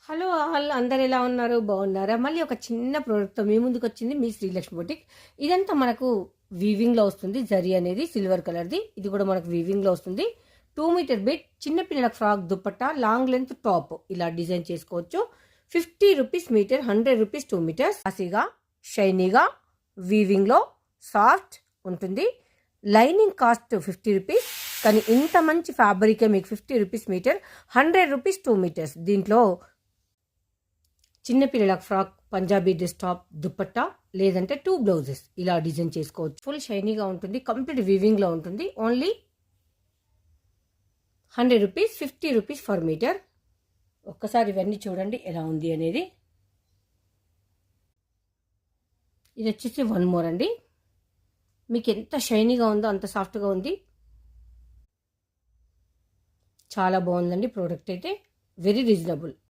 Hello all అందరు ఎలా ఉన్నారు? బాగున్నారా? మళ్ళీ ఒక చిన్న ప్రోడక్ట్తో మీ ముందుకు వచ్చింది మీ శ్రీలక్ష్మి బొటిక్. ఇదంతా మనకు వీవింగ్లో వస్తుంది. జరీ అనేది సిల్వర్ కలర్ది. ఇది కూడా మనకు వీవింగ్లో వస్తుంది. 2 మీటర్ బిట్, చిన్నపిల్లలకు frock dupatta, long length top ఇలా డిజైన్ చేసుకోవచ్చు. 50 రూపీస్ మీటర్, 100 రూపీస్ 2 మీటర్స్. కాసీగా, షైనీగా, వీవింగ్లో సాఫ్ట్ ఉంటుంది. లైనింగ్ కాస్ట్ 50 రూపీస్, కానీ ఇంత మంచి ఫ్యాబ్రికే మీకు 50 రూపీస్ మీటర్, 100 రూపీస్ 2 మీటర్స్. దీంట్లో చిన్నపిల్లలకు frock, Punjabi dress top, dupatta, లేదంటే 2 బ్లౌజెస్ ఇలా డిజైన్ చేసుకోవచ్చు. ఫుల్ షైనీగా ఉంటుంది, కంప్లీట్ వీవింగ్లో ఉంటుంది. Only 100 rupees, 50 rupees for meter. ఒక్కసారి ఇవన్నీ చూడండి ఎలా ఉంది అనేది. ఇది వచ్చేసి 1 మోర్ అండి. మీకు ఎంత షైనీగా ఉందో అంత సాఫ్ట్గా ఉంది. చాలా బాగుందండి ప్రోడక్ట్ అయితే, వెరీ రీజనబుల్.